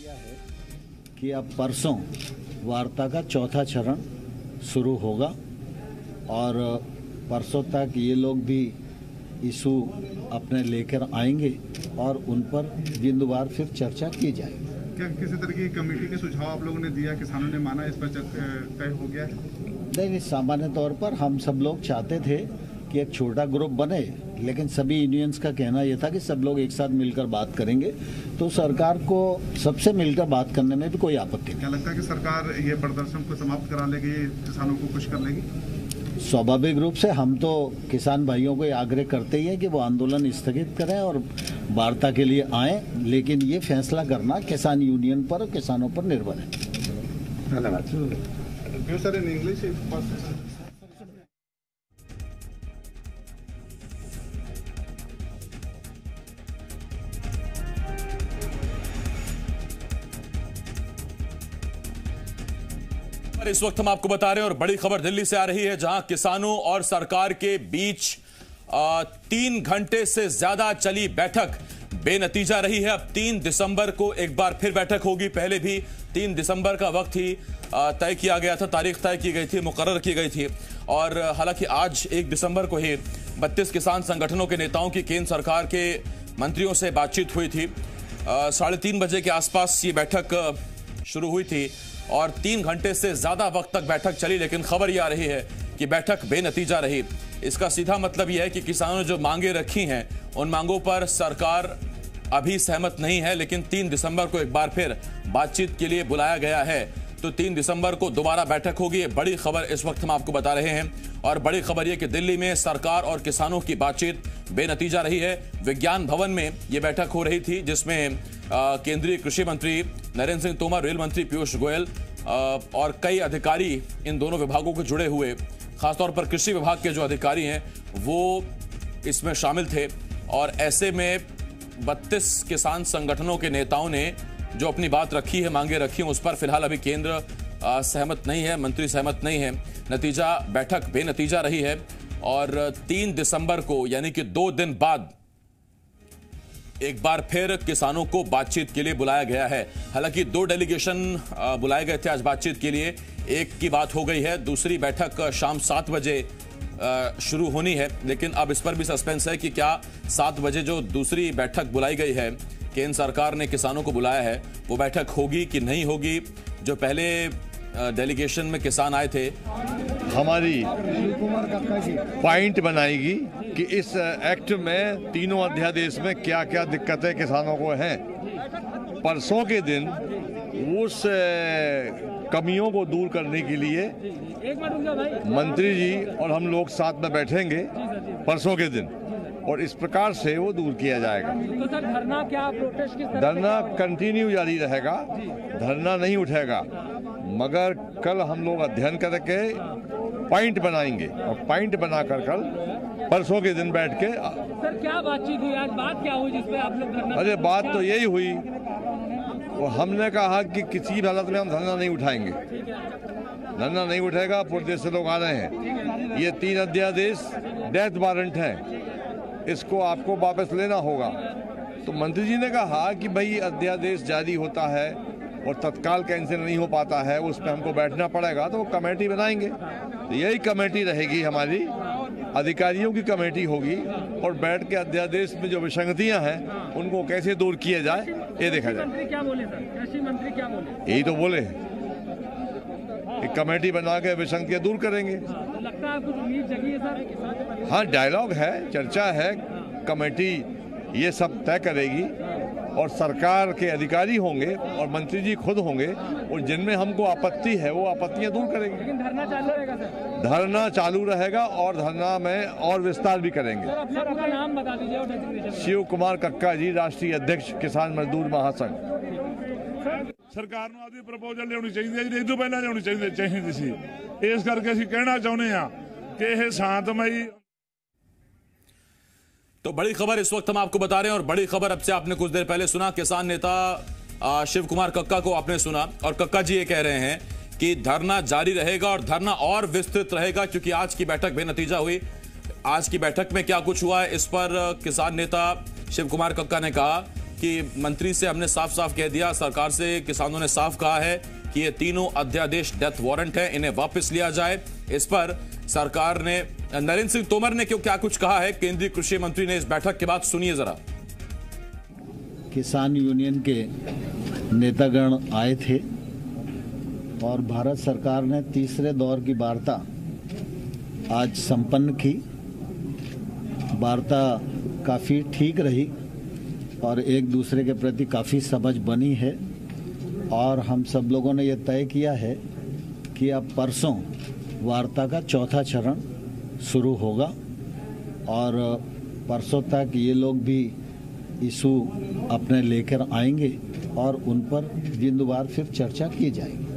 किया है कि अब परसों वार्ता का चौथा चरण शुरू होगा और परसों तक ये लोग भी इशू अपने लेकर आएंगे और उन पर बिंदुवार फिर चर्चा की जाएगी। क्या किसी तरह की कमेटी के सुझाव आप लोगों ने दिया, किसानों ने माना, इस पर तय हो गया है? नहीं, सामान्य तौर पर हम सब लोग चाहते थे कि एक छोटा ग्रुप बने, लेकिन सभी यूनियंस का कहना यह था कि सब लोग एक साथ मिलकर बात करेंगे, तो सरकार को सबसे मिलकर बात करने में भी कोई आपत्ति नहीं। क्या लगता है कि सरकार ये प्रदर्शन को समाप्त करा लेगी, किसानों को खुश कर लेगी? स्वाभाविक रूप से हम तो किसान भाइयों को आग्रह करते ही हैं कि वो आंदोलन स्थगित करें और वार्ता के लिए आएं, लेकिन ये फैसला करना किसान यूनियन पर और किसानों पर निर्भर है। धन्यवाद। इस वक्त हम आपको बता रहे हैं और बड़ी खबर दिल्ली से आ रही है, जहां किसानों और सरकार के बीच 3 घंटे से ज्यादा चली बैठक बेनतीजा रही है। अब 3 दिसंबर को एक बार फिर बैठक होगी। पहले भी 3 दिसंबर का वक्त ही तय किया गया था, तारीख तय की गई थी, मुकर्रर की गई थी। और हालांकि आज 1 दिसंबर को ही 32 किसान संगठनों के नेताओं की केंद्र सरकार के मंत्रियों से बातचीत हुई थी। 3:30 बजे के आसपास ये बैठक शुरू हुई थी और 3 घंटे से ज्यादा वक्त तक बैठक चली, लेकिन खबर यह आ रही है कि बैठक बेनतीजा रही। इसका सीधा मतलब यह है कि किसानों ने जो मांगे रखी हैं उन मांगों पर सरकार अभी सहमत नहीं है, लेकिन 3 दिसंबर को एक बार फिर बातचीत के लिए बुलाया गया है। तो 3 दिसंबर को दोबारा बैठक होगी। बड़ी खबर इस वक्त हम आपको बता रहे हैं और बड़ी खबर यह कि दिल्ली में सरकार और किसानों की बातचीत बेनतीजा रही है। विज्ञान भवन में यह बैठक हो रही थी, जिसमें केंद्रीय कृषि मंत्री नरेंद्र सिंह तोमर, रेल मंत्री पीयूष गोयल और कई अधिकारी इन दोनों विभागों के जुड़े हुए, खासतौर पर कृषि विभाग के जो अधिकारी हैं वो इसमें शामिल थे। और ऐसे में 32 किसान संगठनों के नेताओं ने जो अपनी बात रखी है, मांगे रखी हैं, उस पर फिलहाल अभी केंद्र सहमत नहीं है, मंत्री सहमत नहीं है। नतीजा बैठक बेनतीजा रही है और 3 दिसंबर को यानी कि 2 दिन बाद एक बार फिर किसानों को बातचीत के लिए बुलाया गया है। हालांकि 2 डेलीगेशन बुलाए गए थे आज बातचीत के लिए, एक की बात हो गई है, दूसरी बैठक शाम 7 बजे शुरू होनी है। लेकिन अब इस पर भी सस्पेंस है कि क्या 7 बजे जो दूसरी बैठक बुलाई गई है, केंद्र सरकार ने किसानों को बुलाया है, वो बैठक होगी कि नहीं होगी। जो पहले डेलीगेशन में किसान आए थे, हमारी पॉइंट बनाएगी कि इस एक्ट में तीनों अध्यादेश में क्या क्या दिक्कतें किसानों को हैं। परसों के दिन उस कमियों को दूर करने के लिए मंत्री जी और हम लोग साथ में बैठेंगे परसों के दिन और इस प्रकार से वो दूर किया जाएगा। तो सर धरना क्या, प्रोटेस्ट किस तरह? धरना कंटिन्यू जारी रहेगा, धरना नहीं उठेगा, मगर कल हम लोग अध्ययन करके पॉइंट बनाएंगे और पॉइंट बनाकर कल परसों के दिन बैठ के। सर क्या बातचीत हुई आज, बात क्या हुई जिसपे आप लोग धरना? अरे बात तो यही हुई, वो हमने कहा कि किसी भी हालत में हम धरना नहीं उठाएंगे, धरना नहीं उठेगा। पूरे देश से लोग आ रहे हैं, ये 3 अध्यादेश डेथ वारंट है, इसको आपको वापस लेना होगा। तो मंत्री जी ने कहा कि भाई अध्यादेश जारी होता है और तत्काल कैंसिल नहीं हो पाता है, उस पर हमको बैठना पड़ेगा, तो वो कमेटी बनाएंगे। तो यही कमेटी रहेगी हमारी, अधिकारियों की कमेटी होगी और बैठ के अध्यादेश में जो विसंगतियां हैं उनको कैसे दूर किया जाए ये देखा जाए। क्या बोले सर, कृषि मंत्री क्या बोले? यही तो बोले, एक कमेटी बना के विसंगतियां दूर करेंगे। लगता है कुछ उम्मीद जगी है सर? हाँ, डायलॉग है, चर्चा है, कमेटी ये सब तय करेगी और सरकार के अधिकारी होंगे और मंत्री जी खुद होंगे और जिनमें हमको आपत्ति है वो आपत्तियां दूर करेंगे। लेकिन धरना चालू रहेगा सर? धरना चालू रहेगा और धरना में और विस्तार भी करेंगे। सर अपना नाम बता दीजिए और डेजिग्नेशन। शिव कुमार कक्का जी, राष्ट्रीय अध्यक्ष किसान मजदूर महासंघ। सरकार ਨੂੰ ਆਦੀ ਪ੍ਰਪੋਜ਼ਲ ਲਿਆਉਣੀ ਚਾਹੀਦੀ ਹੈ ਜੀ, ਇਹ ਤੋਂ ਪਹਿਲਾਂ ਲਿਆਉਣੀ ਚਾਹੀਦੀ ਸੀ। ਇਸ ਕਰਕੇ ਅਸੀਂ ਕਹਿਣਾ ਚਾਹੁੰਦੇ ਹਾਂ कि ਇਹ शांतमयी। तो बड़ी खबर इस वक्त हम आपको बता रहे हैं और बड़ी खबर अब से आपने कुछ देर पहले सुना, किसान नेता शिव कुमार कक्का को आपने सुना और कक्का जी ये कह रहे हैं कि धरना जारी रहेगा और धरना और विस्तृत रहेगा, क्योंकि आज की बैठक बेनतीजा हुई। आज की बैठक में क्या कुछ हुआ है इस पर किसान नेता शिव कुमार कक्का ने कहा कि मंत्री से हमने साफ साफ कह दिया, सरकार से किसानों ने साफ कहा है कि ये तीनों अध्यादेश डेथ वारंट है, इन्हें वापस लिया जाए। इस पर सरकार ने, नरेंद्र सिंह तोमर ने क्या कुछ कहा है केंद्रीय कृषि मंत्री ने इस बैठक के बाद, सुनिए जरा। किसान यूनियन के नेतागण आए थे और भारत सरकार ने तीसरे दौर की वार्ता आज संपन्न की। वार्ता काफ़ी ठीक रही और एक दूसरे के प्रति काफ़ी समझ बनी है और हम सब लोगों ने यह तय किया है कि अब परसों वार्ता का चौथा चरण शुरू होगा और परसों तक ये लोग भी इशू अपने लेकर आएंगे और उन पर बिंदुवार फिर चर्चा की जाएगी।